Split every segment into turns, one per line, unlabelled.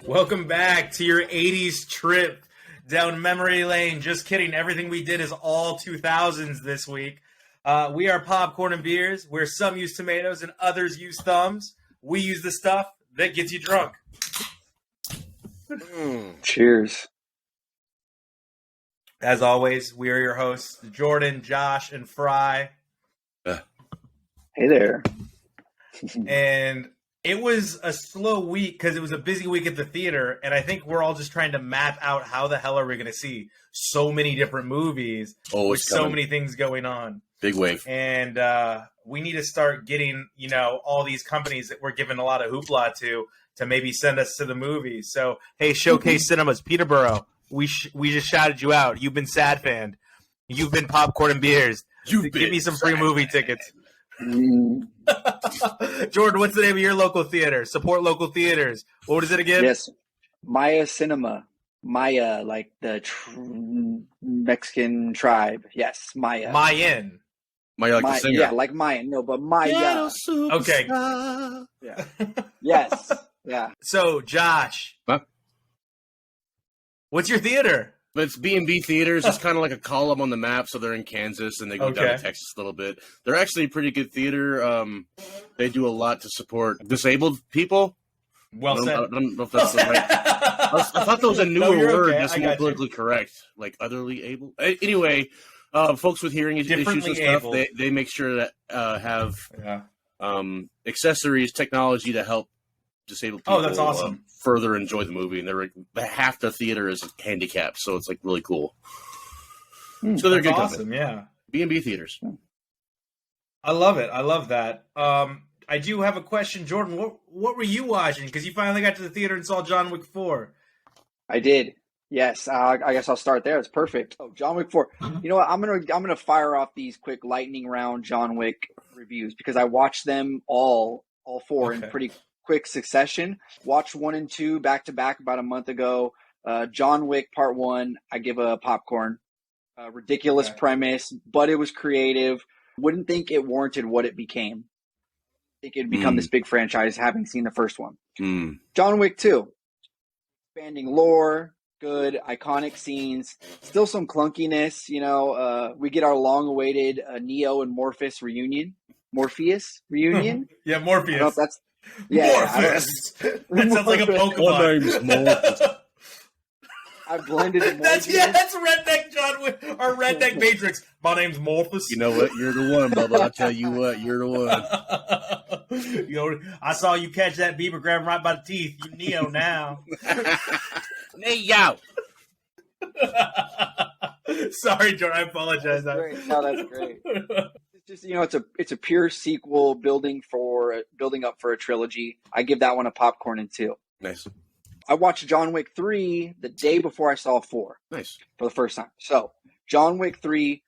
Welcome back to your 80s trip down memory lane. Just kidding. Everything we did is all 2000s this week. We are Popcorn and Beers, where some use tomatoes and others use thumbs. We use the stuff that gets you drunk.
Cheers.
As always, we are your hosts, Jordan, Josh, and Frye.
Hey there.
And it was a slow week because it was a busy week at the theater, and I think we're all just trying to map out how the hell are we going to see so many different movies with so many things going on.
Big wave.
And we need to start getting, all these companies that we're giving a lot of hoopla to maybe send us to the movies. So, hey, Showcase Cinemas, Peterborough, we just shouted you out. You've been sad fanned. You've been Popcorn and Beers. Give me some free movie tickets. Jordan, what's the name of your local theater? Support local theaters. What is it again?
Yes, Maya Cinema. Maya, like the Mexican tribe. Yes, Maya.
Mayan.
Maya, like the singer.
Yeah, like Mayan. No, but Maya.
Okay.
Yeah. Yes. Yeah.
So, Josh.
Huh?
What's your theater?
But it's B&B Theaters. It's kind of like a column on the map, so they're in Kansas, and they go down to Texas a little bit. They're actually a pretty good theater. They do a lot to support disabled people.
Well said.
I don't know if that's the right... I thought that was a newer word that's more politically correct, like otherly able. Anyway, folks with hearing issues and stuff, they make sure that have accessories, technology to help disabled people
that's awesome.
Further enjoy the movie. And they're half the theater is handicapped, so it's like really cool. So they're good.
Awesome, yeah.
B&B Theaters.
I love it. I love that. I do have a question, Jordan. What were you watching? Because you finally got to the theater and saw John Wick 4.
I did. Yes. I guess I'll start there. It's perfect. Oh, John Wick 4. You know what? I'm gonna fire off these quick lightning round John Wick reviews because I watched them all four in pretty quick succession. Watched 1 and 2 back to back about a month ago. John Wick Part 1, I give a popcorn. Ridiculous premise, but it was creative. Wouldn't think it warranted what it became. I think it'd become this big franchise having seen the first one. John Wick 2. Expanding lore, good, iconic scenes, still some clunkiness. We get our long-awaited Neo and Morpheus reunion. Morpheus reunion?
Yeah, Morpheus.
I don't know if that's... Yeah,
Morpheus. That sounds like a Pokemon.
My name's Morpheus.
I blended it.
That's Redneck John Wick or Redneck Matrix. My name's Morpheus.
You know what? You're the one, Bubba. I'll tell you what. You're the one.
I saw you catch that beaver, grab him right by the teeth. You Neo now.
Neo.
Sorry, Jordan. I apologize.
That's great. No, that's great. It's just it's a pure sequel building up for a trilogy. I give that one a popcorn and 2.
Nice.
I watched John Wick 3 the day before I saw 4.
Nice. For
the first time. So John Wick 3,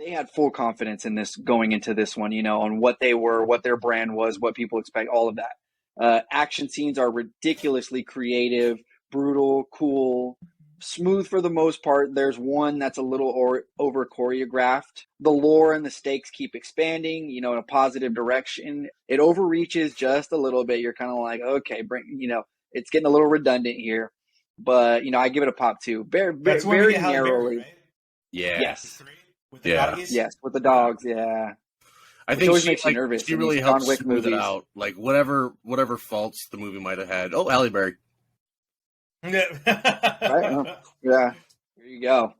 they had full confidence in this going into this one, on what they were, what their brand was, what people expect, all of that. Action scenes are ridiculously creative, brutal, cool, smooth for the most part. There's one that's a little over choreographed. The lore and the stakes keep expanding, in a positive direction. It overreaches just a little bit. You're kind of like, okay, it's getting a little redundant here, but I give it a pop too. Very narrowly.
Right?
Yeah.
Yes.
With the doggies?
Yes, with the dogs. Yeah.
I think
always makes you nervous.
She really helps smooth it out. Like whatever faults the movie might have had. Oh, Halle Berry.
Yeah.
Right? Yeah. There you go.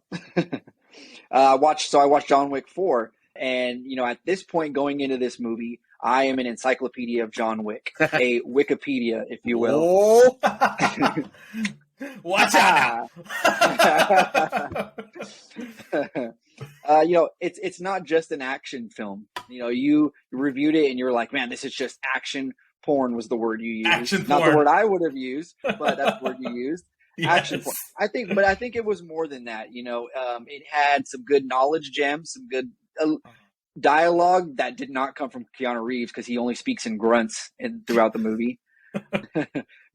I watched John Wick 4, and at this point going into this movie, I am an encyclopedia of John Wick, a Wikipedia, if you will.
Oh. Watch out
now. It's not just an action film. You reviewed it and you're like, man, this is just action porn was the word you used.
Action
not
porn.
the word I would have used, but that's the word you used. Yes. Action porn. I think it was more than that. It had some good knowledge gems, some good dialogue that did not come from Keanu Reeves because he only speaks in grunts throughout the movie.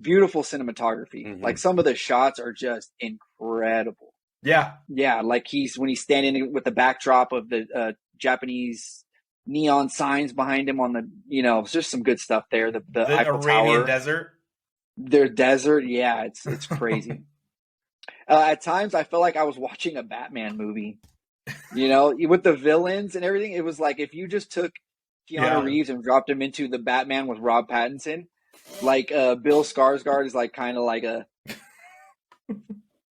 Beautiful cinematography.
Mhm.
Like some of the shots are just incredible.
Yeah.
Yeah, like when he's standing with the backdrop of the Japanese neon signs behind him on the, it's just some good stuff there. The Eiffel
Arabian
Tower.
desert.
Their desert, yeah, it's crazy. At times, I felt like I was watching a Batman movie. With the villains and everything, it was like if you just took Keanu Reeves and dropped him into the Batman with Rob Pattinson, like Bill Skarsgård is like kind of like a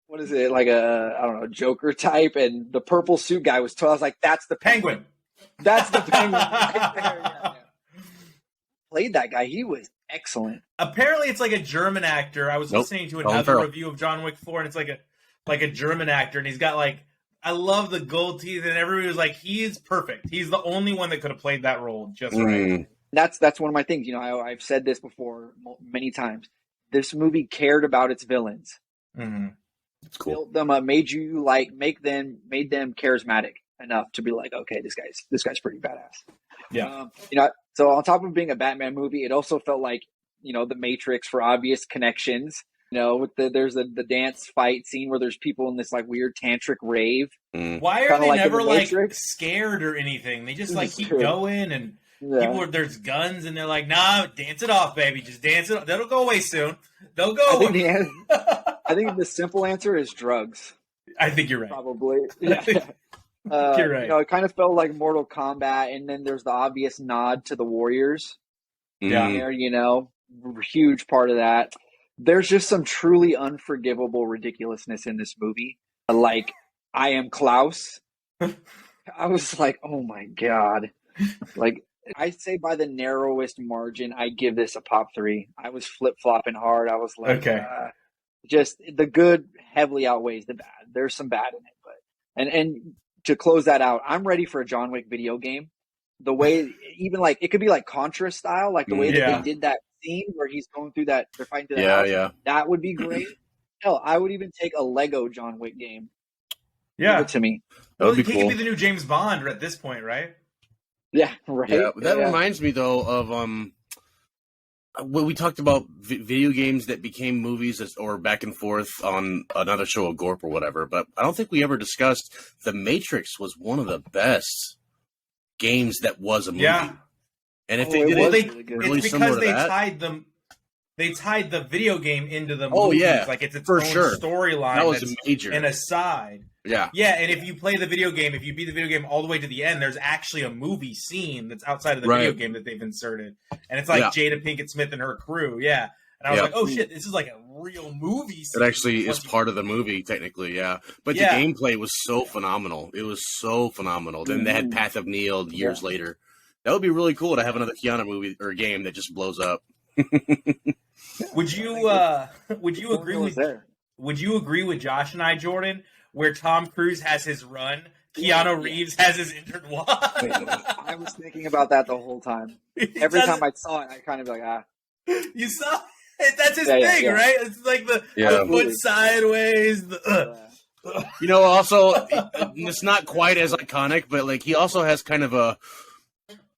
what is it, like a, I don't know, Joker type, and the purple suit guy was I was like, that's the
Penguin.
That's the Penguin right there. Yeah. Played that guy. He was excellent.
Apparently, it's like a German actor. I was listening to another review of John Wick 4, and it's like a German actor, and he's got like, I love the gold teeth, and everybody was like, he is perfect. He's the only one that could have played that role just right.
That's one of my things. I've said this before many times. This movie cared about its villains.
Mm-hmm. It's cool.
Built them up, made them charismatic enough to be like, okay, this guy's pretty badass.
Yeah.
So on top of being a Batman movie, it also felt like, The Matrix for obvious connections. With there's the dance fight scene where there's people in this like weird tantric rave.
Why are they never like scared or anything? They just like keep going, and there's guns, and they're like, nah, dance it off, baby. Just dance it off. That'll go away soon. They'll go away.
I think the simple answer is drugs.
I think you're right.
Probably. Yeah.
You're right.
It kind of felt like Mortal Kombat, and then there's the obvious nod to the Warriors.
Yeah.
There, huge part of that. There's just some truly unforgivable ridiculousness in this movie. Like, I Am Klaus. I was like, oh my God. Like, I'd say by the narrowest margin, I give this a pop 3. I was flip-flopping hard. I was like,
okay.
Just the good heavily outweighs the bad. There's some bad in it, but and to close that out, I'm ready for a John Wick video game. The way, even like it could be like Contra style, like the way that they did that scene where he's going through that, they're fighting through that house. That would be great. Hell, I would even take a Lego John Wick game.
Yeah,
give it to me.
That would be
he
cool.
could be the new James Bond at this point, right?
Yeah, right.
Yeah, that reminds me though of when we talked about video games that became movies or back and forth on another show of Gorp or whatever, but I don't think we ever discussed The Matrix was one of the best games that was a movie.
Yeah.
And if they did really
it's
similar
because
to
they
that,
tied the video game into the movie.
Oh, yeah.
Like it's its
For
own
sure.
storyline.
That was major.
And aside.
Yeah.
Yeah, and if you play the video game, if you beat the video game all the way to the end, there's actually a movie scene that's outside of the video game that they've inserted. And it's like Jada Pinkett Smith and her crew. Yeah. And I was like, oh shit, this is like a real movie scene.
It actually is part of the movie, technically, yeah. But the gameplay was so phenomenal. It was so phenomenal. Then they had Path of Neo years later. That would be really cool to have another Keanu movie or game that just blows up.
Would you agree with Josh and I, Jordan, where Tom Cruise has his run, Keanu Reeves has his injured walk?
I was thinking about that the whole time. Every time I saw it, I kind of be like,
You saw it? That's his thing, right? It's like the foot sideways.
Also, it's not quite as iconic, but like he also has kind of a,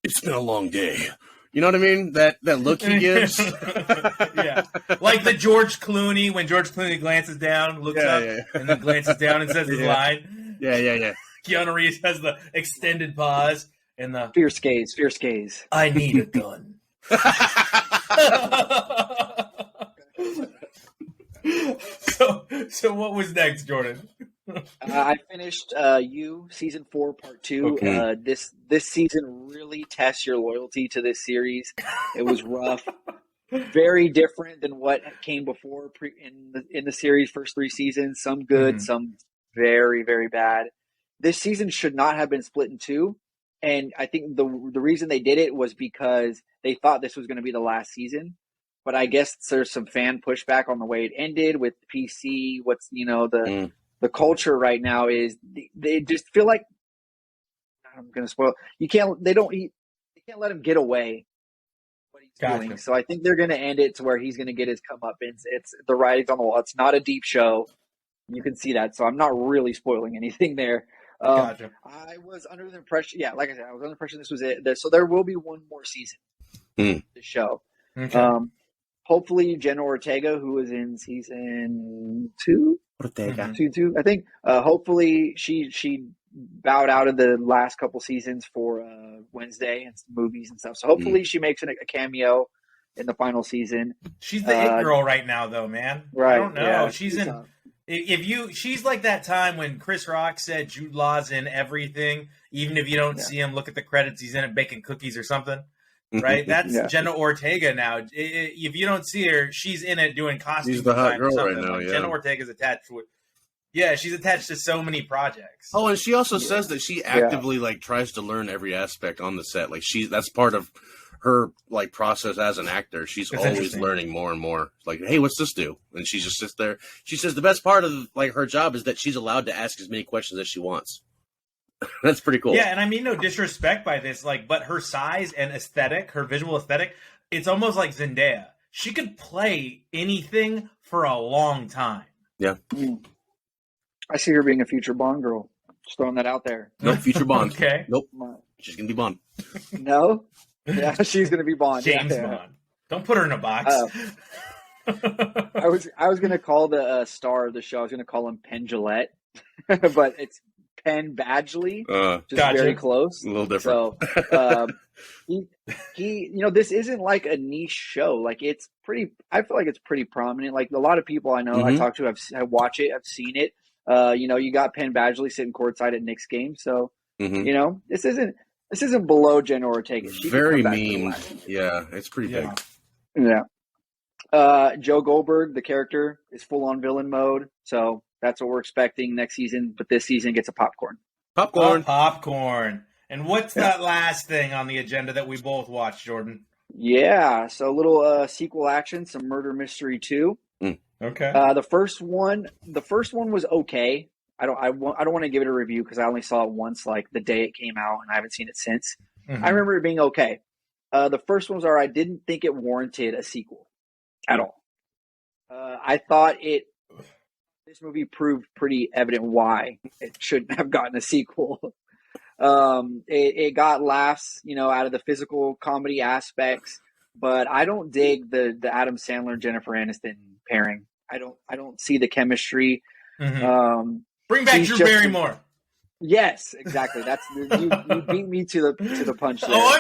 it's been a long day. You know what I mean? That look he gives.
Yeah. Like the George Clooney, when George Clooney glances down, looks up, and then glances down and says his line.
Yeah.
Keanu Reeves has the extended pause and the
fierce gaze.
I need a gun. So what was next, Jordan?
I finished You season 4 part 2.
Okay.
This season really tests your loyalty to this series. It was rough, very different than what came before in the series first 3 seasons. Some good, some very, very bad. This season should not have been split in 2, and I think the reason they did it was because they thought this was going to be the last season. But I guess there's some fan pushback on the way it ended with PC. What's the culture right now is they just feel like, I'm going to spoil. They can't let him get away what he's doing. So I think they're going to end it to where he's going to get his comeuppance. It's the writing's on the wall. It's not a deep show. You can see that. So I'm not really spoiling anything there.
Gotcha.
I was under the impression, like I said, I was under the impression this was it. So there will be one more season of the show.
Okay.
Hopefully Jenna Ortega, who was in season 2,
Ortega.
season 2, I think. Hopefully she bowed out of the last couple seasons for Wednesday and some movies and stuff. So hopefully she makes a cameo in the final season.
She's the it girl right now, though, man.
Right?
I don't know.
Yeah,
she's in. She's like that time when Chris Rock said Jude Law's in everything, even if you don't see him. Look at the credits; he's in it baking cookies or something. Right? That's Jenna Ortega now. If you don't see her, she's in it doing costume.
She's the hot
design
girl
or something.
right now.
Like,
Yeah.
Jenna Ortega's attached to it. Yeah, she's attached to so many projects.
Oh, and she also says that she actively like tries to learn every aspect on the set. Like that's part of her like process as an actor. She's always learning more and more. Like, hey, what's this do? And she just sits there. She says the best part of like her job is that she's allowed to ask as many questions as she wants. That's pretty cool.
Yeah, and I mean no disrespect by this, like, but her size and aesthetic, her visual aesthetic, it's almost like Zendaya. She could play anything for a long time.
Yeah.
I see her being a future Bond girl. Just throwing that out there.
Nope, future Bond.
Okay.
Nope. She's gonna be Bond.
No? Yeah, she's gonna be Bond.
James Bond. Don't put her in a box.
I was gonna call the star of the show. I was gonna call him Penn Jillette, but it's Penn Badgley, just very close.
A little different.
So he this isn't like a niche show. Like it's pretty. I feel like it's pretty prominent. Like a lot of people I know, I talk to, I watch it, I've seen it. You got Penn Badgley sitting courtside at Knicks games, so this isn't below Jenna Ortega. She
very mean. Yeah, it's pretty big.
Yeah. Joe Goldberg, the character, is full on villain mode, so that's what we're expecting next season. But this season gets a popcorn.
Popcorn. And what's that last thing on the agenda that we both watched, Jordan?
Yeah, so a little sequel action, some Murder Mystery 2.
Okay.
The first one was okay. I don't want to give it a review because I only saw it once, like the day it came out, and I haven't seen it since. I remember it being okay. The first one was alright. I didn't think it warranted a sequel at all. I thought this movie proved pretty evident why it shouldn't have gotten a sequel. It got laughs, out of the physical comedy aspects, but I don't dig the Adam Sandler Jennifer Aniston pairing. I don't see the chemistry.
Bring back Drew Barrymore.
Yes, exactly. That's you beat me to the punch there.
Oh,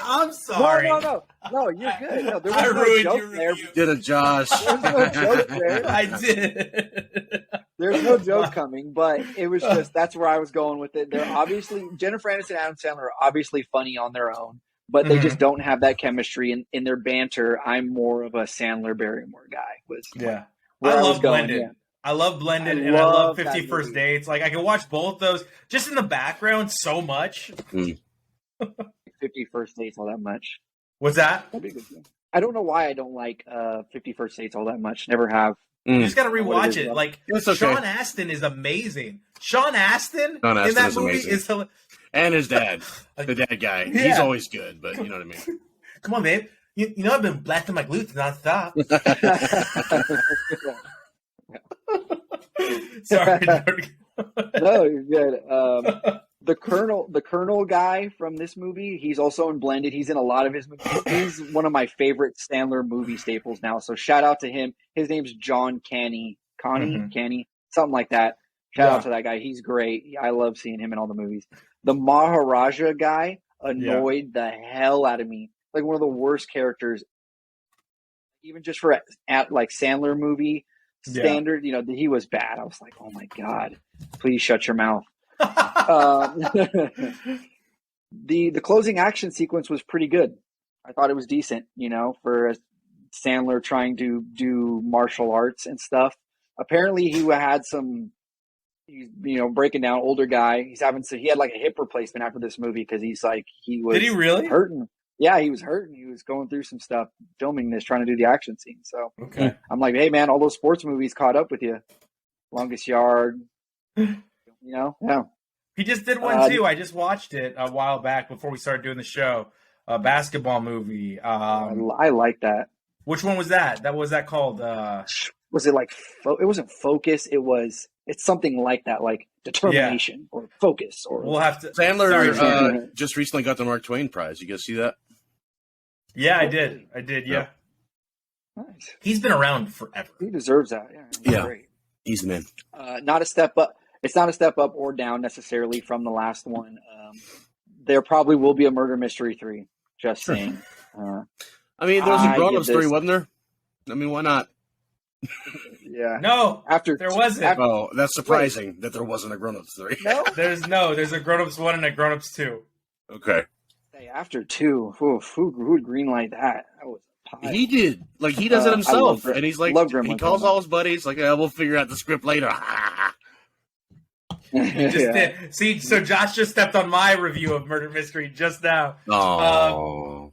I'm sorry.
No, you're good. No, there was
I
no
ruined
joke
your
there.
review.
Did it, Josh?
There's no joke there.
I did.
There's no joke coming, but it was just that's where I was going with it. They're obviously Jennifer Aniston and Adam Sandler are obviously funny on their own, but they just don't have that chemistry in their banter. I'm more of a Sandler Barrymore guy.
I love Blended. Yeah. I love Blended and I love 50 First Dates. Like I can watch both those just in the background so much.
50 First Dates all that much.
What's that?
I don't know why I don't like 50 First Dates all that much. Never have.
You just gotta rewatch it. Like Sean Astin is amazing. Sean Astin in that movie is hilarious.
And his dad, the dad guy. Yeah. He's always good, but you know what I mean.
Come on, babe. You know I've been blasting my glutes nonstop. Sorry.
No, you're good. The Colonel guy from this movie, he's also in Blended. He's in a lot of his movies. He's one of my favorite Sandler movie staples now. So shout out to him. His name's John Canny, something like that. Shout out to that guy. He's great. I love seeing him in all the movies. The Maharaja guy annoyed the hell out of me. Like one of the worst characters, even just for like Sandler movie standard. He was bad. I was like, oh my God, please shut your mouth. The closing action sequence was pretty good. I thought it was decent, for Sandler trying to do martial arts and stuff. Apparently he had he's breaking down, older guy. He had like a hip replacement after this movie because he was
Did he really?
hurting. Yeah, he was hurting. He was going through some stuff filming this, trying to do the action scene. So I'm like, hey man, all those sports movies caught up with you. Longest Yard, Yeah.
He just did one too. I just watched it a while back before we started doing the show. A basketball movie.
I like that.
Which one was that? What was that called?
Was it like? It wasn't Focus. It's something like that. Like determination or focus. Or
We'll have to.
Sandler just recently got the Mark Twain Prize. You guys see that?
Yeah, I did. Yeah.
Nice.
He's been around forever.
He deserves that. Yeah. Great.
He's the man.
Not a step up. It's not a step up or down necessarily from the last one. There probably will be a Murder Mystery 3. Just saying.
I mean, there was a grown-ups 3, wasn't there? I mean, why not?
Yeah.
No,
after
there wasn't.
Oh, that's surprising that there wasn't a grown-ups 3.
No,
there's a grown-ups 1 and a grown-ups 2.
Okay.
Hey, after 2, who would greenlight that? That was a pie.
He did. Like, he does it himself, and he's like, he calls all his buddies, like, we'll figure out the script later.
He just did. See, so Josh just stepped on my review of Murder Mystery just now.
Oh.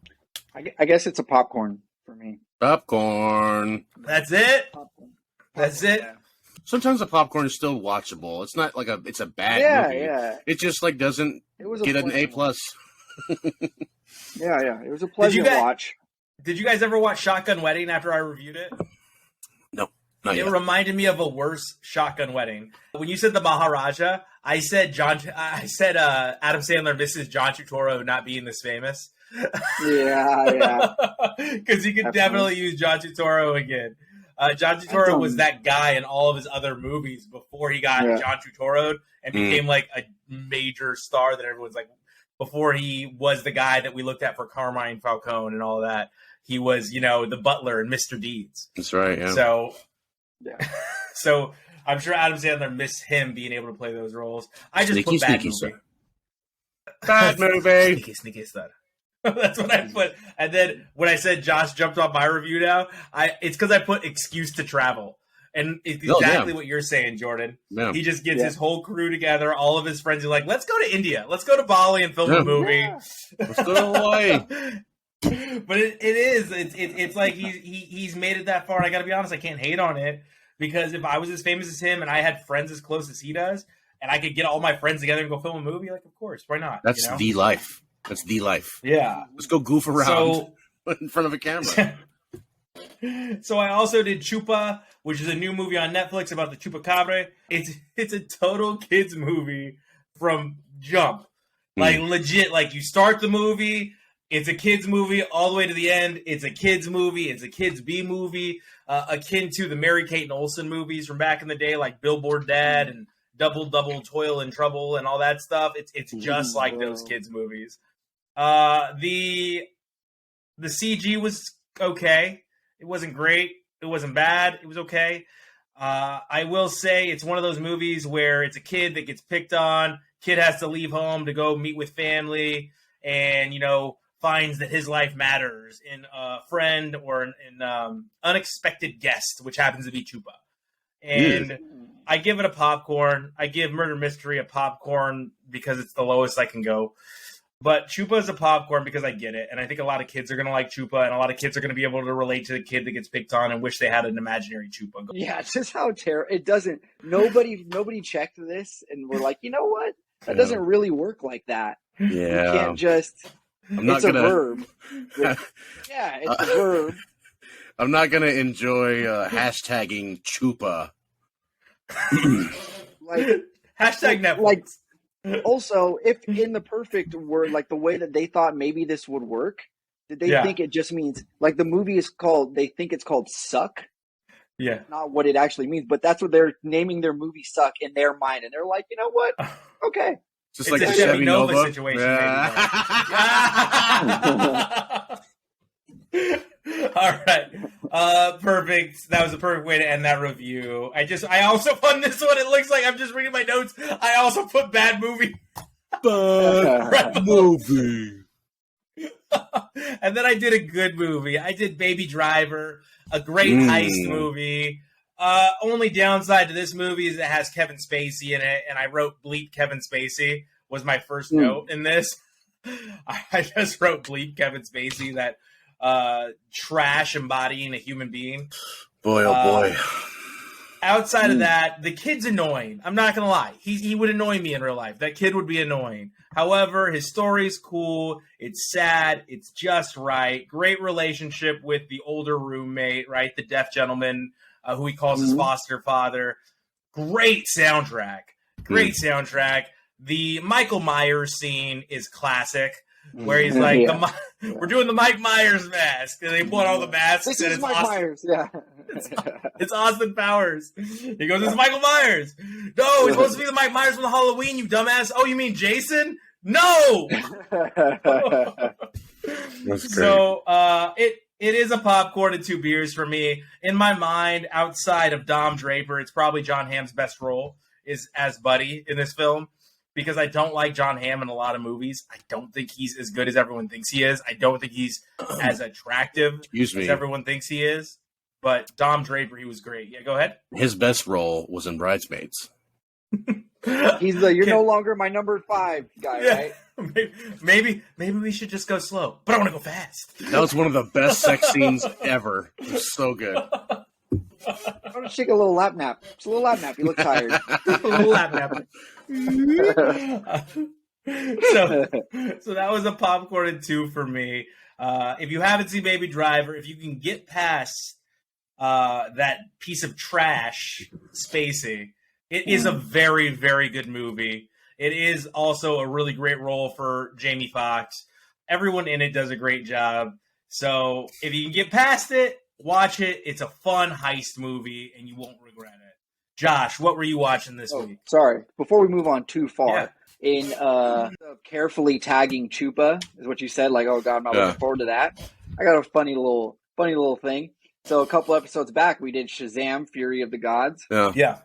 I guess it's a popcorn for me.
Popcorn.
That's it? That's it?
Yeah.
Sometimes the popcorn is still watchable. It's not like it's a bad movie.
Yeah.
It just like doesn't get an A+.
Yeah. It was a pleasant watch.
Did you guys ever watch Shotgun Wedding after I reviewed it?
No. Not
It
yet.
reminded me of a worse Shotgun Wedding. When you said the Maharaja, I said Adam Sandler misses John Turturro not being this famous.
Yeah.
Because you could definitely use John Turturro again. John Turturro was that guy in all of his other movies before he got John Turturro and became like a major star that everyone's like, before he was the guy that we looked at for Carmine Falcone and all that. He was, the butler in Mr. Deeds.
That's right, yeah.
So, so I'm sure Adam Sandler missed him being able to play those roles. I just put bad movie.
Sir. Bad movie.
Sneaky stud. That's what I put. And then when I said Josh jumped off my review now, it's because I put excuse to travel. And it's exactly what you're saying, Jordan.
Yeah.
He just gets his whole crew together, all of his friends are like, let's go to India. Let's go to Bali and film a movie.
Yeah.
Let's go to Hawaii.
But it's like he's made it that far. And I got to be honest, I can't hate on it, because if I was as famous as him and I had friends as close as he does, and I could get all my friends together and go film a movie, like, of course, why not?
That's the life. That's the life.
Yeah.
Let's go goof around in front of a camera.
So I also did Chupa, which is a new movie on Netflix about the chupacabra. It's a total kids movie from jump. Like legit, like you start the movie, it's a kids movie all the way to the end. It's a kids movie. It's a kids B movie, akin to the Mary-Kate and Olsen movies from back in the day, like Billboard Dad and Double Toil and Trouble and all that stuff. It's just like those kids movies. The CG was okay. It wasn't great. It wasn't bad. It was okay. I will say it's one of those movies where it's a kid that gets picked on. Kid has to leave home to go meet with family, and finds that his life matters in a friend or an unexpected guest, which happens to be Chupa. And I give it a popcorn. I give Murder Mystery a popcorn because it's the lowest I can go. But Chupa is a popcorn because I get it. And I think a lot of kids are going to like Chupa, and a lot of kids are going to be able to relate to the kid that gets picked on and wish they had an imaginary Chupa.
Yeah, it's just how terrible. It doesn't. Nobody checked this, and we're like, you know what? That doesn't really work like that.
Yeah.
You can't just. It's a verb. Yeah, it's a verb.
I'm not going to enjoy hashtagging Chupa.
Like
hashtag Netflix.
Like, also, if in the perfect word, like the way that they thought maybe this would work, did they think it just means, like the movie is called, they think it's called Suck?
Yeah.
Not what it actually means, but that's what they're naming their movie Suck in their mind. And they're like, you know what? Okay.
Just
it's
like
a
the
Chevy Nova
Nova
situation.
Yeah.
All right. Perfect. That was a perfect way to end that review. I also on this one, it looks like I'm just reading my notes. I also put bad movie.
Bad movie.
And then I did a good movie. I did Baby Driver, a great heist movie. Only downside to this movie is it has Kevin Spacey in it, and I wrote bleep Kevin Spacey was my first note in this. I just wrote bleep Kevin Spacey, that trash embodying a human being.
Boy, oh boy.
Outside of that, the kid's annoying. I'm not going to lie. He would annoy me in real life. That kid would be annoying. However, his story's cool. It's sad. It's just right. Great relationship with the older roommate, right? The deaf gentleman who he calls his foster father. Great soundtrack. Great soundtrack. The Michael Myers scene is classic, where he's like, "We're doing the Mike Myers mask," and they put all the masks.
This
and
is
it's
Mike Myers. Yeah,
it's Austin Powers. He goes, "It's Michael Myers." No, it's supposed to be the Mike Myers from the Halloween. You dumbass. Oh, you mean Jason? No.
That's great.
So it is a popcorn and 2 beers for me. In my mind, outside of Dom Draper, it's probably jonhamm's best role is as Buddy in this film, because I don't like John Hamm in a lot of movies. I don't think he's as good as everyone thinks he is. I don't think he's as attractive as everyone thinks he is. But Dom Draper, he was great. Yeah, go ahead.
His best role was in Bridesmaids.
He's the "you're no longer my number 5" guy, right?
Maybe we should just go slow, but I want to go fast.
That was one of the best sex scenes ever. It was so good.
I want to take a little lap nap. Just a little lap nap. You look tired.
A little lap nap. So that was a popcorn and 2 for me. If you haven't seen Baby Driver, if you can get past that piece of trash, Spacey, it is a very, very good movie. It is also a really great role for Jamie Foxx. Everyone in it does a great job. So if you can get past it, watch it. It's a fun heist movie, and you won't regret it. Josh, what were you watching this week?
Sorry. Before we move on too far, in carefully tagging Chupa is what you said. Like, oh God, I'm not looking forward to that. I got a funny little thing. So a couple episodes back, we did Shazam: Fury of the Gods.
Yeah.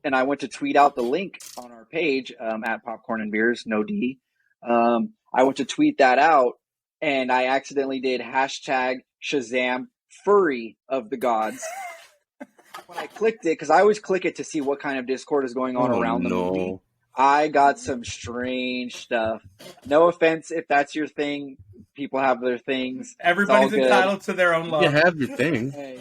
And I went to tweet out the link on our page at Popcorn and Beers, no D. I went to tweet that out, and I accidentally did hashtag Shazam Furry of the Gods. When I clicked it, because I always click it to see what kind of Discord is going on around the movie, I got some strange stuff. No offense if that's your thing. People have their things.
Everybody's entitled to their own love.
You have your thing.
Hey,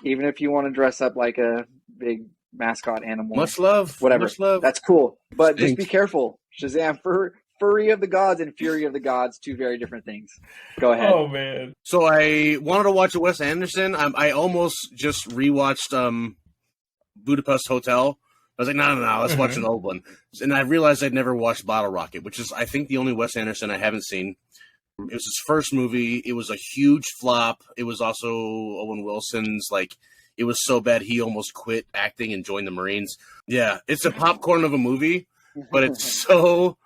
even if you want to dress up like a big mascot animal.
Much love.
Whatever.
Much love.
That's cool. But just be careful. Shazam, Furry of the Gods and Fury of the Gods, 2 very different things. Go ahead.
Oh, man.
So I wanted to watch a Wes Anderson. I almost just rewatched Budapest Hotel. I was like, no, let's watch an old one. And I realized I'd never watched Bottle Rocket, which is, I think, the only Wes Anderson I haven't seen. It was his first movie. It was a huge flop. It was also Owen Wilson's, it was so bad he almost quit acting and joined the Marines. Yeah, it's a popcorn of a movie, but it's so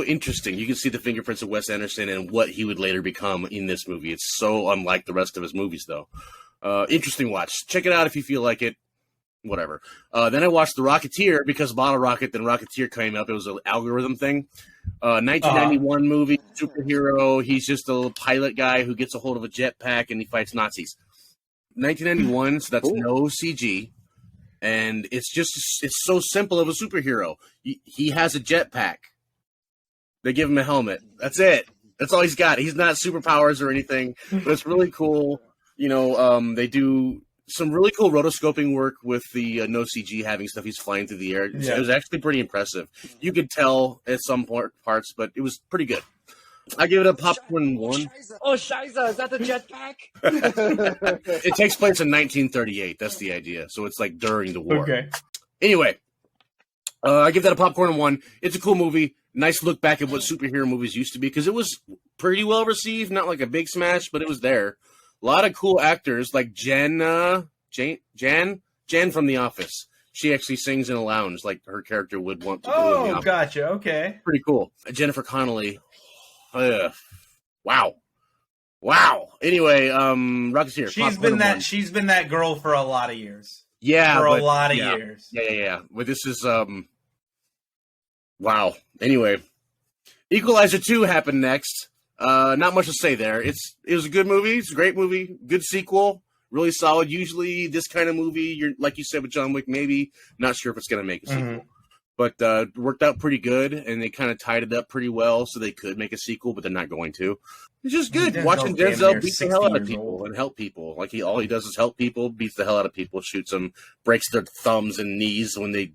interesting. You can see the fingerprints of Wes Anderson and what he would later become in this movie. It's so unlike the rest of his movies, though. Interesting watch. Check it out if you feel like it. Whatever. Then I watched The Rocketeer because Bottle Rocket, then Rocketeer came up. It was an algorithm thing. 1991 movie, superhero. He's just a little pilot guy who gets a hold of a jetpack and he fights Nazis. 1991, so that's no CG. And it's so simple of a superhero. He has a jetpack. They give him a helmet. That's it. That's all he's got. He's not superpowers or anything, but it's really cool. They do some really cool rotoscoping work with the no CG having stuff he's flying through the air. It was actually pretty impressive. You could tell at some parts, but it was pretty good. I give it a popcorn 1.
Oh, Shiza, is that the jetpack?
It takes place in 1938. That's the idea. So it's like during the war.
Okay.
Anyway, I give that a popcorn 1. It's a cool movie. Nice look back at what superhero movies used to be because it was pretty well received. Not like a big smash, but it was there. A lot of cool actors like Jan from The Office. She actually sings in a lounge like her character would want to do in The Office.
Gotcha. Okay.
Pretty cool. Jennifer Connelly. Wow. Anyway, Rocketeer.
She's been that girl for a lot of years.
Yeah.
For a lot of years.
Yeah. But this is wow. Anyway, Equalizer 2 happened next. Not much to say there. It was a good movie. It's a great movie. Good sequel. Really solid. Usually this kind of movie, you're like you said with John Wick, maybe not sure if it's going to make a sequel. But worked out pretty good, and they kind of tied it up pretty well so they could make a sequel, but they're not going to. It's just good. Watching Denzel beat the hell out of people and help people. Like all he does is help people, beats the hell out of people, shoots them, breaks their thumbs and knees when they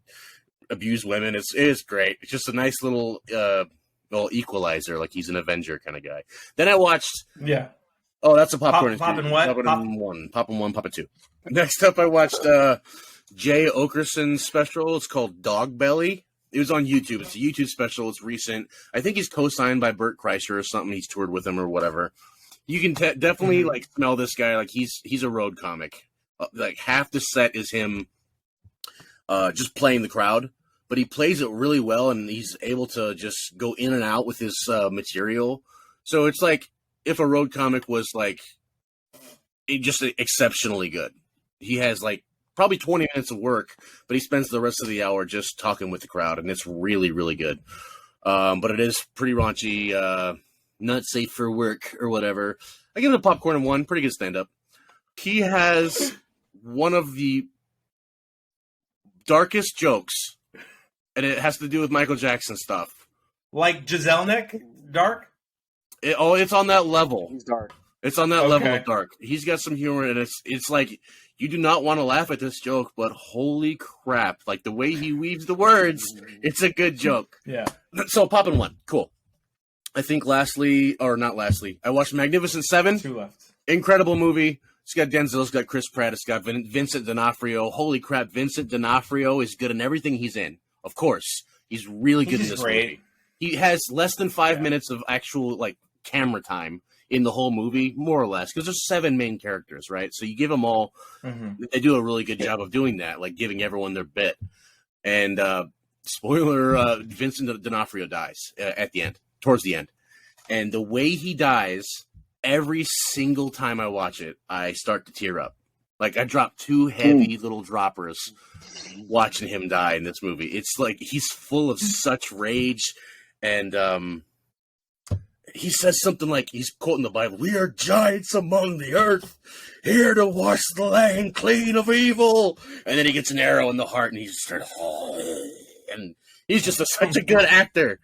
abuse women. It is great. It's just a nice little equalizer, like he's an Avenger kind of guy. Then I watched... Yeah. Oh, that's a popcorn.
Poppin' what?
Poppin' 1, Poppin' 2. Next up, I watched Jayoakerson special. It's called Dogbelly. It was on YouTube. It's a YouTube special. It's recent. I think he's co-signed by Bert Kreischer or something. He's toured with him or whatever. You can definitely like smell this guy. Like he's a road comic. Like half the set is him just playing the crowd, but he plays it really well, and he's able to just go in and out with his material. So it's like if a road comic was like just exceptionally good. He has like probably 20 minutes of work, but he spends the rest of the hour just talking with the crowd, and it's really, really good. But it is pretty raunchy, not safe for work or whatever. I give it a popcorn and 1. Pretty good stand-up. He has one of the darkest jokes, and it has to do with Michael Jackson stuff.
Like Jeselnik? Dark?
It's on that level.
He's dark.
It's on that level of dark. He's got some humor, and it's like you do not want to laugh at this joke, but holy crap! Like the way he weaves the words, it's a good joke.
Yeah.
So popping 1, cool. I think I watched Magnificent Seven.
2 left.
Incredible movie. It's got Denzel, it's got Chris Pratt, it's got Vincent D'Onofrio. Holy crap, Vincent D'Onofrio is good in everything he's in. Of course, he's really good in this movie. He has less than 5 minutes of actual like camera time in the whole movie, more or less, because there's 7 main characters, right? So you give them all, they do a really good job of doing that, like giving everyone their bit. And spoiler, Vincent D'Onofrio dies at the end, towards the end. And the way he dies, every single time I watch it, I start to tear up. Like I drop 2 heavy little droppers watching him die in this movie. It's like he's full of such rage, and he says something like, he's quoting the Bible, "We are giants among the earth, here to wash the land clean of evil." And then he gets an arrow in the heart, and he's starts, and he's just such a good actor.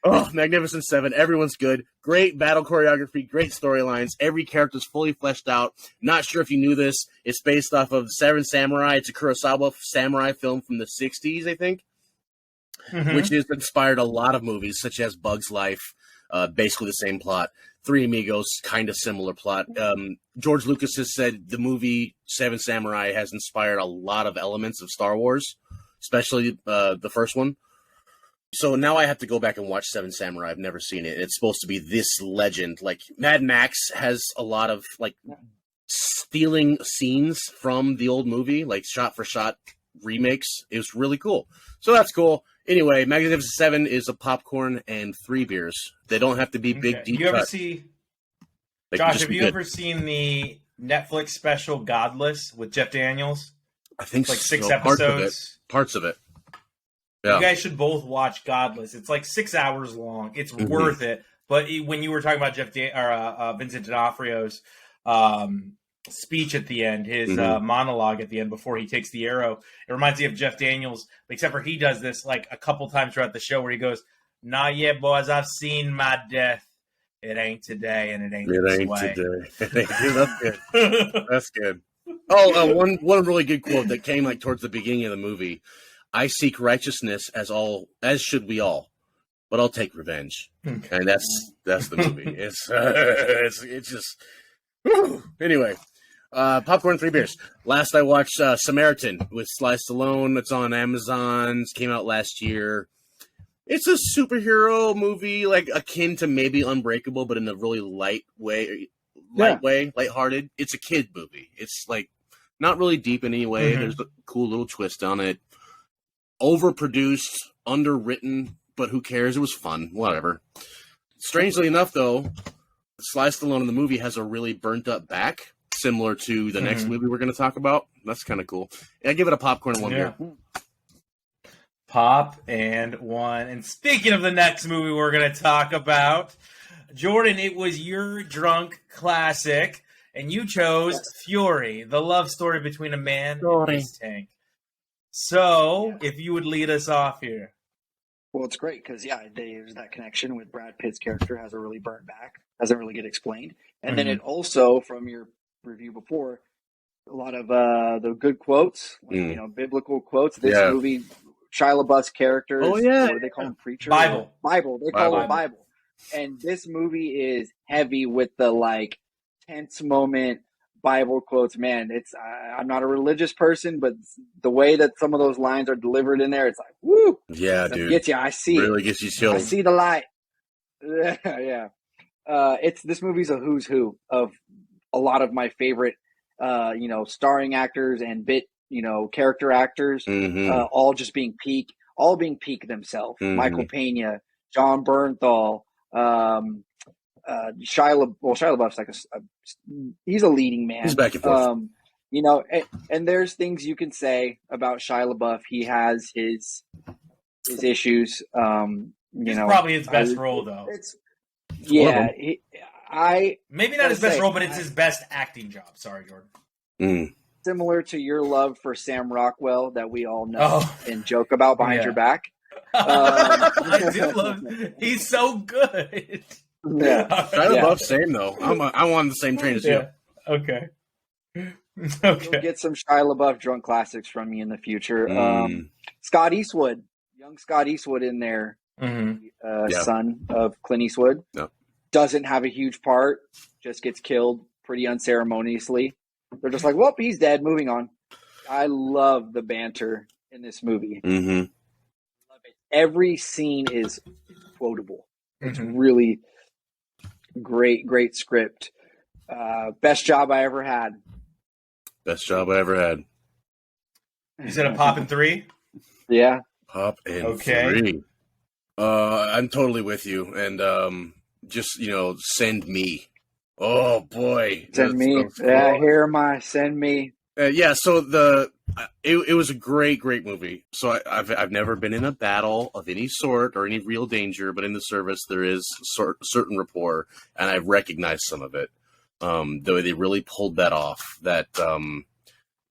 Oh, Magnificent Seven. Everyone's good. Great battle choreography, great storylines. Every character's fully fleshed out. Not sure if you knew this. It's based off of Seven Samurai. It's a Kurosawa samurai film from the 60s, I think, which has inspired a lot of movies, such as Bug's Life, basically the same plot. Three Amigos, kind of similar plot. George Lucas has said the movie Seven Samurai has inspired a lot of elements of Star Wars, especially the first one. So now I have to go back and watch Seven Samurai. I've never seen it. It's supposed to be this legend. Like Mad Max has a lot of like stealing scenes from the old movie, like shot for shot remakes. It was really cool. So that's cool. Anyway, Magnificent Seven is a popcorn and 3 beers. They don't have to be big, deep.
You ever see, Josh, have you ever seen the Netflix special Godless with Jeff Daniels?
I think
it's like
so.
6 episodes.
Parts of it. Yeah.
You guys should both watch Godless. It's like 6 hours long. It's worth it. But when you were talking about Vincent D'Onofrio's speech at the end, his monologue at the end before he takes the arrow, it reminds me of Jeff Daniels, except for he does this like a couple times throughout the show where he goes, "Nah, yeah, boys, I've seen my death. It ain't today, and it ain't this way."
Today. That's good. That's good. Oh, one really good quote that came like towards the beginning of the movie. "I seek righteousness as should we all, but I'll take revenge." And that's the movie. It's just anyway. Popcorn, 3 beers. Last I watched Samaritan with Sly Stallone. It's on Amazon. It came out last year. It's a superhero movie, like akin to maybe Unbreakable, but in a really lighthearted. It's a kid movie. It's like not really deep in any way. There's a cool little twist on it. Overproduced, underwritten, but who cares? It was fun. Whatever. Strangely enough, though, Sly Stallone in the movie has a really burnt up back, similar to the next movie we're going to talk about. That's kind of cool. I give it a popcorn and 1 beer.
Pop and 1. And speaking of the next movie we're going to talk about, Jordan, it was your drunk classic, and you chose Fury, the love story between a man and his tank. So, if you would lead us off here.
Well, it's great because, there's that connection with Brad Pitt's character has a really burnt back, doesn't really get explained. And then it also, from your review before, a lot of the good quotes, biblical quotes. This movie, Shia LaBeouf's characters, what do they call them? Preacher?
Bible.
They call it Bible. And this movie is heavy with the, tense moment, Bible quotes, man. I'm not a religious person, but the way that some of those lines are delivered in there, it's like, woo.
Yeah, dude.
Gets you. I see
really
it.
gets you chills.
I see the light. Yeah. This movie's a who's who of a lot of my favorite, starring actors and bit, character actors, all just being peak themselves. Michael Pena, John Bernthal, Shia LaBeouf's like he's a leading man.
He's back and forth.
And there's things you can say about Shia LaBeouf. He has his issues.
It's probably his best role, though. Maybe not his best role, but it's his best acting job. Sorry, Jordan.
Similar to your love for Sam Rockwell that we all know and joke about behind your back.
I do love. He's so good.
Yeah,
Shia LaBeouf, same though. I'm on the same train as you.
Okay.
We'll get some Shia LaBeouf drunk classics from me in the future. Scott Eastwood, young Scott Eastwood in there, son of Clint Eastwood. Yep. Doesn't have a huge part, just gets killed pretty unceremoniously. They're just like, well, he's dead, moving on. I love the banter in this movie. Love it. Every scene is quotable. It's really great script. Best job I ever had.
Best job I ever had.
You said a pop in 3?
Yeah.
Pop in 3. I'm totally with you. And just, send me. Oh, boy.
Send me. Yeah, here am I. Send me.
So it was a great movie. So I've never been in a battle of any sort or any real danger, but in the service there is certain rapport, and I recognize some of it. Though they really pulled that off, that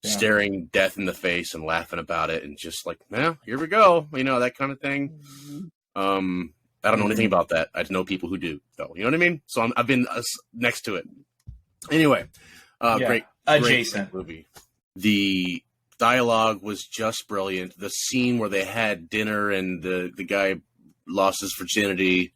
staring death in the face and laughing about it, and just like, here we go, that kind of thing. I don't know anything about that. I know people who do, though. You know what I mean? So I've been next to it. Anyway, great
adjacent
movie. The dialogue was just brilliant. The scene where they had dinner and the guy lost his virginity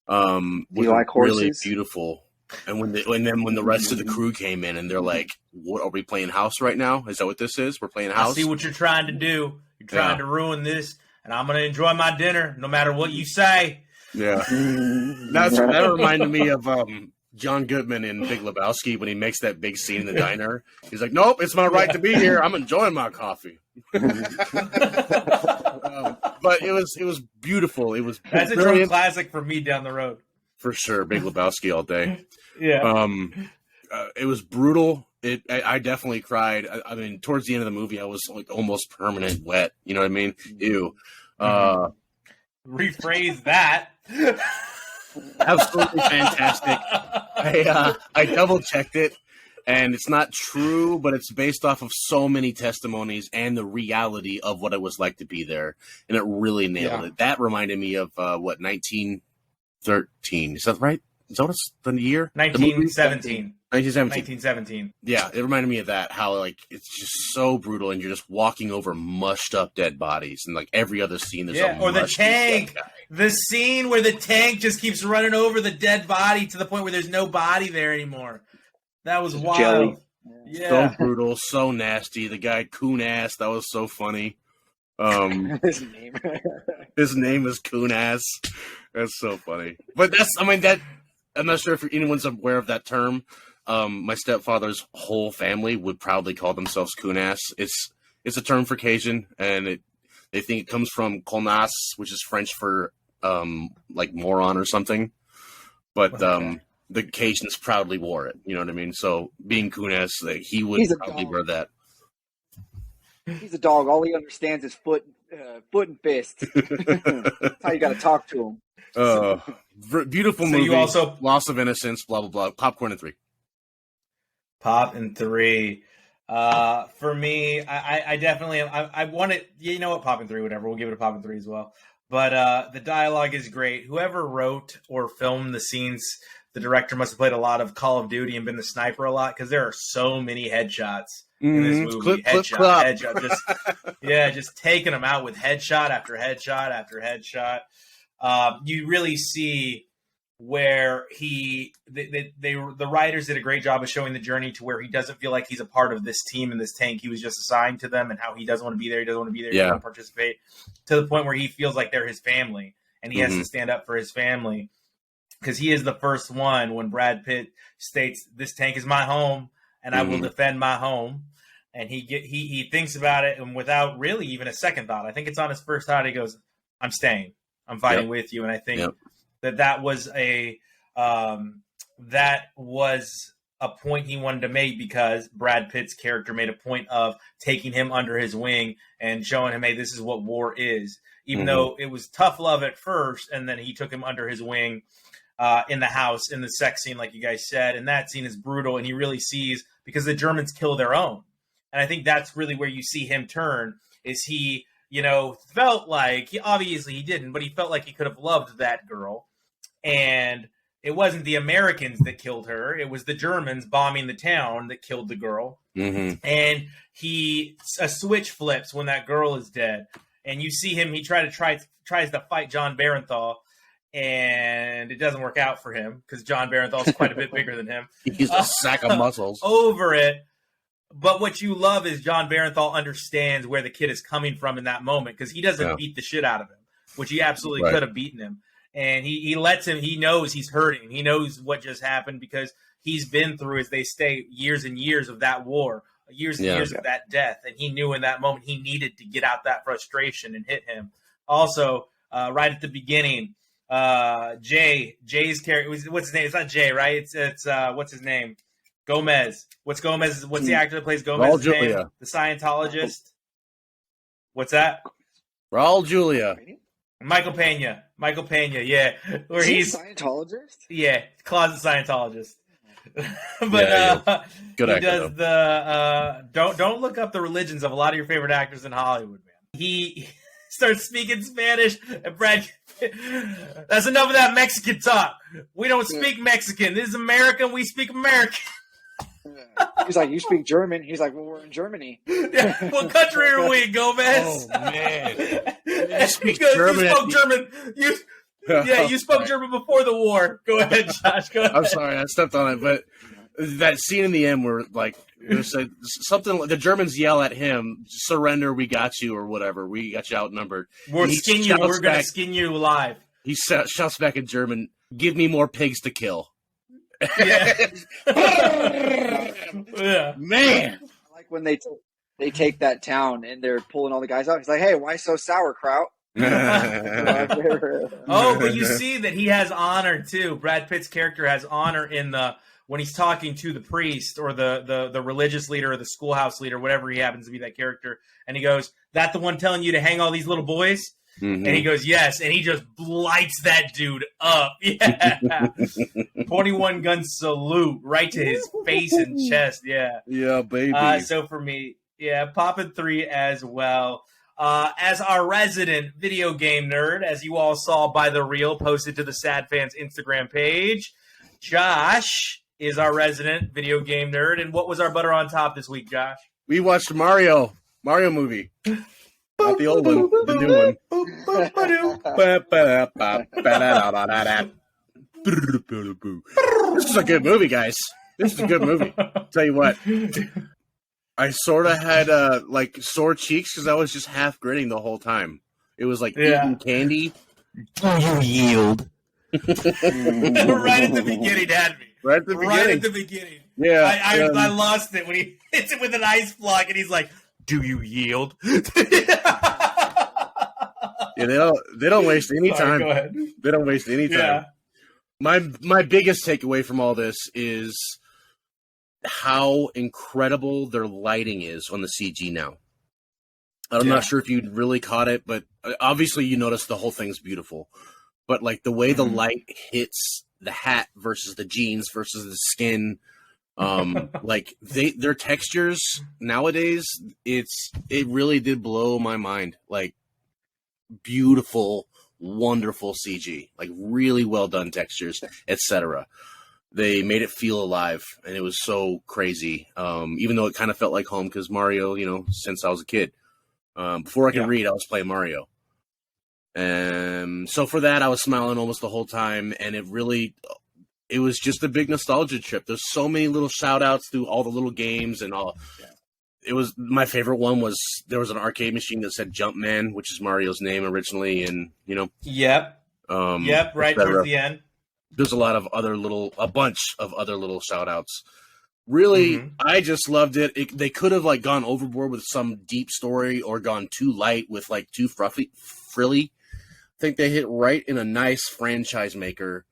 was really beautiful. And when the rest of the crew came in and they're like, "What, are we playing house right now? Is that what this is? We're playing house."
I see what you're trying to do. You're trying to ruin this, and I'm gonna enjoy my dinner no matter what you say.
Yeah, that reminded me of John Goodman in Big Lebowski when he makes that big scene in the diner. He's like, "Nope, it's my right to be here. I'm enjoying my coffee." But it was beautiful. It was
that's a drunk classic for me down the road.
For sure, Big Lebowski all day.
Yeah.
It was brutal. I definitely cried. I mean, towards the end of the movie, I was like almost permanent wet. You know what I mean? Ew.
Rephrase that.
Absolutely fantastic. I double checked it, and it's not true, but it's based off of so many testimonies and the reality of what it was like to be there, and it really nailed it. That reminded me of 1913. Is that right? Is that what's the year?
1917.
1917. Yeah, it reminded me of that. How like it's just so brutal, and you're just walking over mushed up dead bodies, and like every other scene, there's
or the tank. The scene where the tank just keeps running over the dead body to the point where there's no body there anymore. That was wild.
Jelly.
Yeah. So brutal, so nasty. The guy Coon-ass, that was so funny. His name is Coon-ass. That's so funny. But I'm not sure if anyone's aware of that term. My stepfather's whole family would proudly call themselves Coon-ass. It's a term for Cajun, and they think it comes from connasse, which is French for like moron or something. But the Cajuns proudly wore it. You know what I mean? So being Coon-ass, he would probably wear that.
He's a dog. All he understands is foot and fist. That's how you got to talk to him.
Beautiful movie. You also loss of innocence. Blah blah blah. Popcorn in 3.
Pop in 3. For me, I definitely I want it. You know what? Pop in 3. Whatever. We'll give it a pop in 3 as well. But the dialogue is great. Whoever wrote or filmed the scenes, the director must have played a lot of Call of Duty and been the sniper a lot, because there are so many headshots in this movie. Headshot. Just taking them out with headshot after headshot after headshot. You really see where the writers did a great job of showing the journey to where he doesn't feel like he's a part of this team and this tank. He was just assigned to them, and how he doesn't want to be there. He doesn't want to be there. He doesn't want to participate, to the point where he feels like they're his family, and he has to stand up for his family, because he is the first one when Brad Pitt states, "This tank is my home, and I will defend my home." And he thinks about it, and without really even a second thought, I think it's on his first thought, he goes, "I'm staying. I'm fighting with you." And I think that was a point he wanted to make, because Brad Pitt's character made a point of taking him under his wing and showing him, hey, this is what war is. Even though it was tough love at first, and then he took him under his wing in the house, in the sex scene, like you guys said. And that scene is brutal, and he really sees, because the Germans kill their own. And I think that's really where you see him turn, is he, felt like, obviously he didn't, but he felt like he could have loved that girl. And it wasn't the Americans that killed her. It was the Germans bombing the town that killed the girl. And a switch flips when that girl is dead. And you see him, he tries to fight John Barenthal, and it doesn't work out for him, because John Barenthal is quite a bit bigger than him.
He's a sack of muscles.
Over it. But what you love is John Barenthal understands where the kid is coming from in that moment, because he doesn't beat the shit out of him, which he absolutely could have beaten him. And he lets him, he knows he's hurting. He knows what just happened, because he's been through, as they say, years and years of that war, years and years of that death. And he knew in that moment he needed to get out that frustration and hit him. Also, right at the beginning, Jay's character, what's his name? It's not Jay, right? It's what's his name? Gomez. What's the actor that plays Gomez? The Scientologist. What's that?
Raul Julia.
Michael Pena, yeah. Where he's
a Scientologist?
Yeah, closet Scientologist. But
good
he
actor,
does the don't look up the religions of a lot of your favorite actors in Hollywood, man. He starts speaking Spanish, and Brad, that's enough of that Mexican talk. We don't speak Mexican. This is America. We speak American.
He's like, you speak German. He's like, well, we're in Germany.
What country are we, Gomez?
Oh, man.
You spoke German. You spoke German before the war. Go ahead, Josh. Go ahead.
I'm sorry, I stepped on it, but that scene in the end where, like, said something, the Germans yell at him, "Surrender, we got you," or whatever. "We got you outnumbered."
We're going to skin you alive.
He shouts back in German, "Give me more pigs to kill."
Yeah.
Man.
I like when they take that town and they're pulling all the guys out. He's like, "Hey, why so sauerkraut?"
Oh, but you see that he has honor too. Brad Pitt's character has honor in when he's talking to the priest or the religious leader or the schoolhouse leader, whatever he happens to be, that character, and he goes, "That the one telling you to hang all these little boys?" And he goes, "Yes," and he just lights that dude up. Yeah. 21 gun salute right to his face and chest. Yeah.
Yeah, baby.
So for me, popping 3 as well. As our resident video game nerd, as you all saw by the reel posted to the Sad Fans Instagram page, Josh is our resident video game nerd. And what was our butter on top this week, Josh?
We watched Mario movie. Not the old one, the new one. This is a good movie, guys. This is a good movie. Tell you what. I sort of had sore cheeks because I was just half grinning the whole time. It was like eating candy.
Do you yield? Right at the beginning, had me.
Right at the beginning. Yeah.
I lost it when he hits it with an ice block, and he's like, "Do you yield?"
Yeah, they don't waste any time.
Go ahead.
They don't waste any time. Yeah. My biggest takeaway from all this is how incredible their lighting is on the CG now. I'm not sure if you really caught it, but obviously you noticed the whole thing's beautiful. But like the way the light hits the hat versus the jeans versus the skin, like their textures nowadays, it really did blow my mind. Like beautiful, wonderful CG, like really well done textures, etc. They made it feel alive, and it was so crazy. Even though it kind of felt like home, because Mario, since I was a kid, before I could read, I was playing Mario. So for that, I was smiling almost the whole time, and it was just a big nostalgia trip. There's so many little shout outs through all the little games and all. Yeah. It was my favorite one was there was an arcade machine that said Jumpman, which is Mario's name originally, and
Yep, right towards the end.
There's a bunch of other little shout outs. Really, I just loved it. They could have gone overboard with some deep story or gone too light with too frilly. I think they hit right in a nice franchise maker.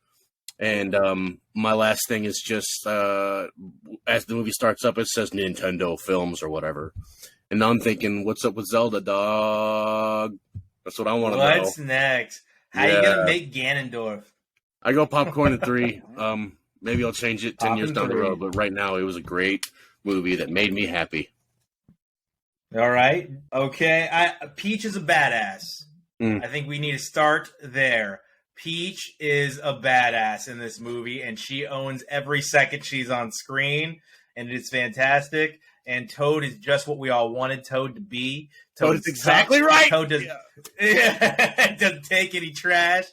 And my last thing is just as the movie starts up, it says Nintendo Films or whatever. And now I'm thinking, what's up with Zelda, dog? That's what I want to know.
What's next? How you going to make Ganondorf?
I go popcorn at 3. Maybe I'll change it 10 years down the road, but right now it was a great movie that made me happy.
All right. Okay. Peach is a badass. I think we need to start there. Peach is a badass in this movie, and she owns every second she's on screen, and it's fantastic. And Toad is just what we all wanted Toad to be.
Toad is exactly right.
Toad doesn't take any trash.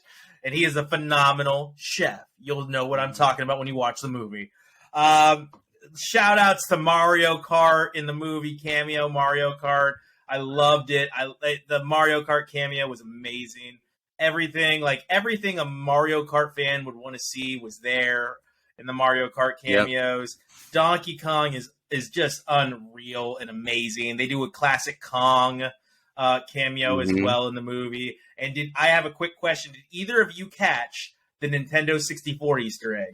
And he is a phenomenal chef. You'll know what I'm talking about when you watch the movie. Shout outs to Mario Kart in the movie cameo, Mario Kart. I loved it. The Mario Kart cameo was amazing. Everything a Mario Kart fan would want to see was there in the Mario Kart cameos. Yep. Donkey Kong is just unreal and amazing. They do a classic Kong cameo as well in the movie. And I have a quick question. Did either of you catch the Nintendo 64 Easter egg?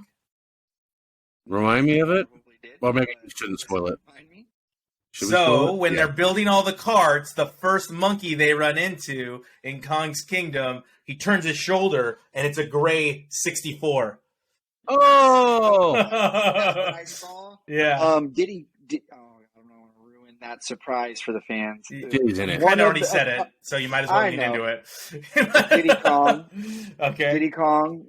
Remind me of it? Well, maybe you shouldn't spoil it.
When they're building all the carts, the first monkey they run into in Kong's Kingdom, he turns his shoulder, and it's a gray 64.
Oh!
That's what I saw.
Yeah.
I don't want to ruin that surprise for the fans.
Diddy's in it.
I already said it, so you might as well lean into it.
Diddy Kong.
Okay.
Diddy Kong.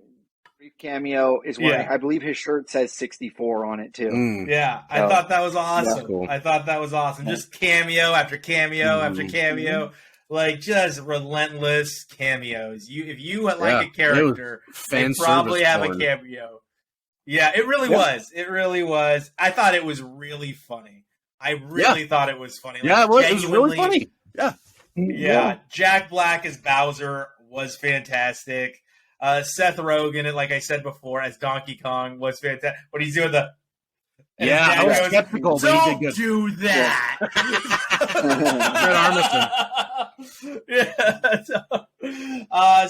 Cameo is wearing, I believe his shirt says 64 on it too.
Yeah, I thought that was awesome.
Yeah, cool.
I thought that was awesome. Just cameo after cameo after cameo, just relentless cameos. If you like a character, they probably have a cameo. Yeah, it really was. It really was. I thought it was really funny. I really thought it was funny.
It was really funny.
Yeah. Jack Black as Bowser was fantastic. Seth Rogen, like I said before, as Donkey Kong was fantastic. But he's doing
I was skeptical, but he did good.
Don't do that.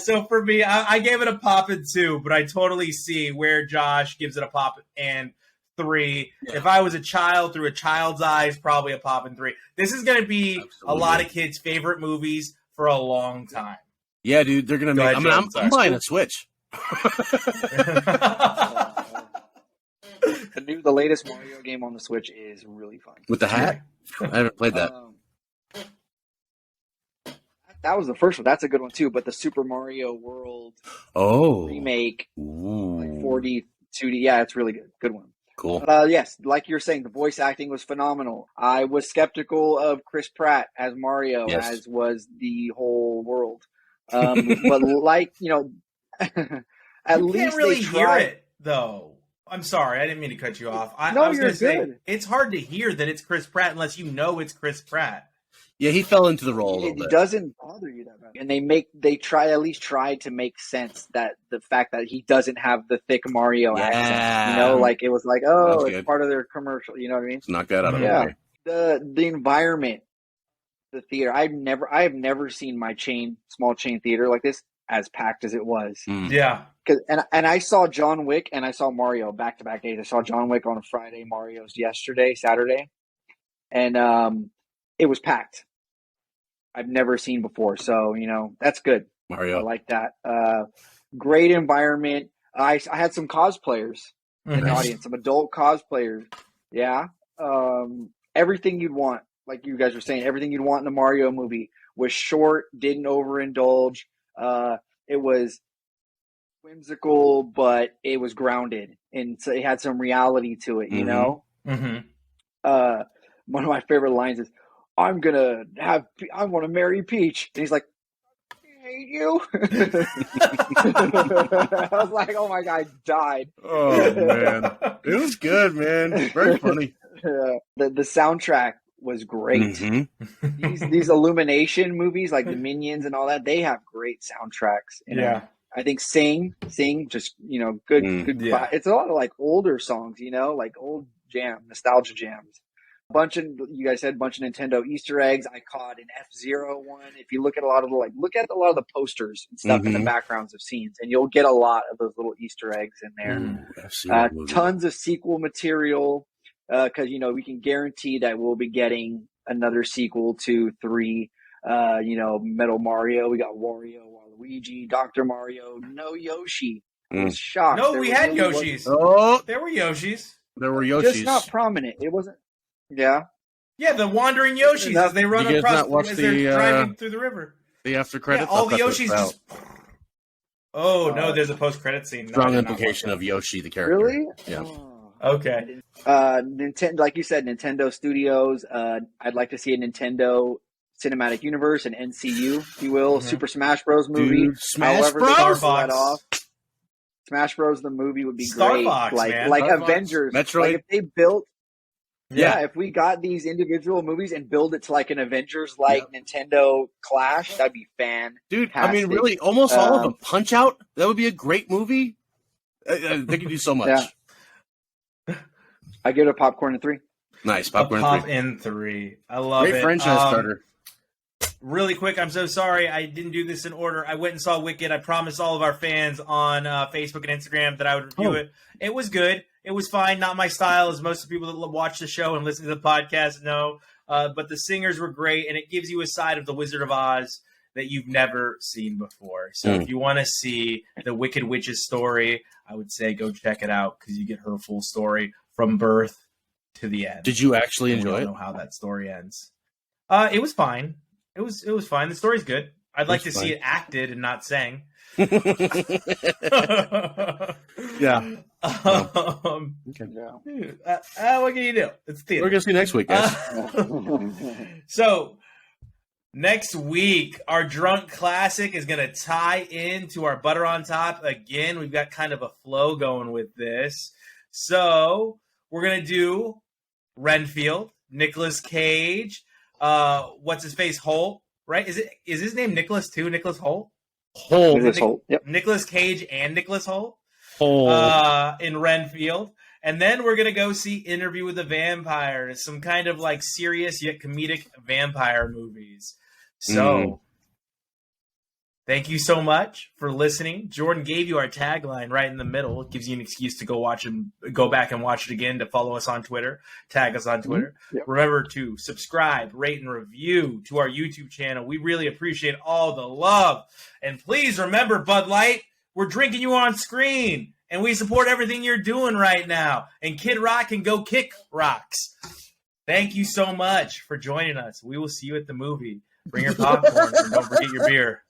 So for me, I gave it a pop and 2, but I totally see where Josh gives it a pop and 3. Yeah. If I was a child through a child's eyes, probably a pop and 3. This is going to be a lot of kids' favorite movies for a long time. Yeah,
dude, they're gonna make. I'm buying a Switch.
The latest Mario game on the Switch is really fun.
With the hat? I haven't played that.
That was the first one. That's a good one too. But the Super Mario World remake, 4D, 2D, it's really good. Good one.
Cool.
Yes, like you're saying, the voice acting was phenomenal. I was skeptical of Chris Pratt as Mario, as was the whole world. But at least
can't really
they
hear it though. I'm sorry, I didn't mean to cut you off. I was going to say it's hard to hear that it's Chris Pratt unless you know it's Chris Pratt.
Yeah, he fell into the role a little bit.
It doesn't bother you that much. And they try to make sense that the fact that he doesn't have the thick Mario accent. It was like, it's part of their commercial. You know what I mean?
Let's knock that out of the way.
The environment. The theater. I have never seen my small chain theater like this as packed as it was.
Yeah.
And I saw John Wick and I saw Mario back to back days. I saw John Wick on a Friday, Mario's Saturday, and it was packed. I've never seen before, so that's good.
Mario,
I like that. Great environment. I had some cosplayers in the audience, some adult cosplayers. Yeah. Everything you'd want. Like you guys were saying, everything you'd want in a Mario movie was short, didn't overindulge. It was whimsical, but it was grounded, and so it had some reality to it. One of my favorite lines is, "I want to marry Peach," and he's like, made you. I was like, oh my God, I died.
Oh man, it was good, man. Very funny.
The soundtrack was great.
Mm-hmm.
These Illumination movies, like the Minions and all that, they have great soundtracks. And I think Sing, just good.
Yeah.
It's a lot of like older songs, like old nostalgia jams. You guys said a bunch of Nintendo Easter eggs. I caught an F-Zero one. If you look at a lot of the posters and stuff in the backgrounds of scenes, and you'll get a lot of those little Easter eggs in there. Tons of sequel material, because we can guarantee that we'll be getting another sequel to 3. Metal Mario. We got Wario, Waluigi, Dr. Mario. No Yoshi. I was shocked.
No, we had Yoshis. There were Yoshis.
There were Yoshis.
Just not prominent. It wasn't. Yeah.
Yeah, the wandering Yoshis as they run across as they're driving through the river.
The after credits.
Yeah, all the Yoshis just. Oh no! There's a post-credit scene.
Strong implication of Yoshi, the character.
Really?
Yeah.
Okay.
Nintendo, like you said, Nintendo Studios. I'd like to see a Nintendo Cinematic Universe, an NCU, if you will, Super Smash Bros. Movie.
Dude, Smash Bros.
Smash Bros. The movie would be
Star
great.
Fox, man.
Like
Star
Avengers.
Fox. Metroid.
Like if they built. Yeah, if we got these individual movies and build it to like an Avengers-like Nintendo Clash, that'd be fantastic.
Dude, I mean, really, almost all of them. Punch Out, that would be a great movie. They could do so much.
Yeah. I give it a popcorn in 3.
Nice, popcorn
in 3. I love it.
Great franchise starter.
Really quick, I'm so sorry I didn't do this in order. I went and saw Wicked. I promised all of our fans on Facebook and Instagram that I would review it. It was good. It was fine. Not my style, as most of the people that watch the show and listen to the podcast know. But the singers were great, and it gives you a side of the Wizard of Oz that you've never seen before. So if you want to see the Wicked Witch's story, I would say go check it out because you get her full story from birth to the end.
Did you actually enjoy it?
I don't know how that story ends. It was fine. It was fine. The story's good. I'd like to see it acted and not sang.
Yeah.
Okay. What can you do? It's theater.
We're going to see you next week, guys.
So, next week, our Drunk Classic is going to tie into our Butter on Top. Again, we've got kind of a flow going with this. So, we're going to do Renfield, Nicolas Cage, what's his face, Holt, right? Is his name Nicholas too? Nicholas Holt?
Holt. Yep.
Nicolas Cage and Nicholas Holt. In Renfield. And then we're going to go see Interview with the Vampire, some kind of like serious yet comedic vampire movies. So, thank you so much for listening. Jordan gave you our tagline right in the middle. It gives you an excuse to go back and watch it again, to follow us on Twitter, tag us on Twitter.
Yep.
Remember to subscribe, rate, and review to our YouTube channel. We really appreciate all the love. And please remember, Bud Light, we're drinking you on screen, and we support everything you're doing right now. And Kid Rock can go kick rocks. Thank you so much for joining us. We will see you at the movie. Bring your popcorn and don't forget your beer.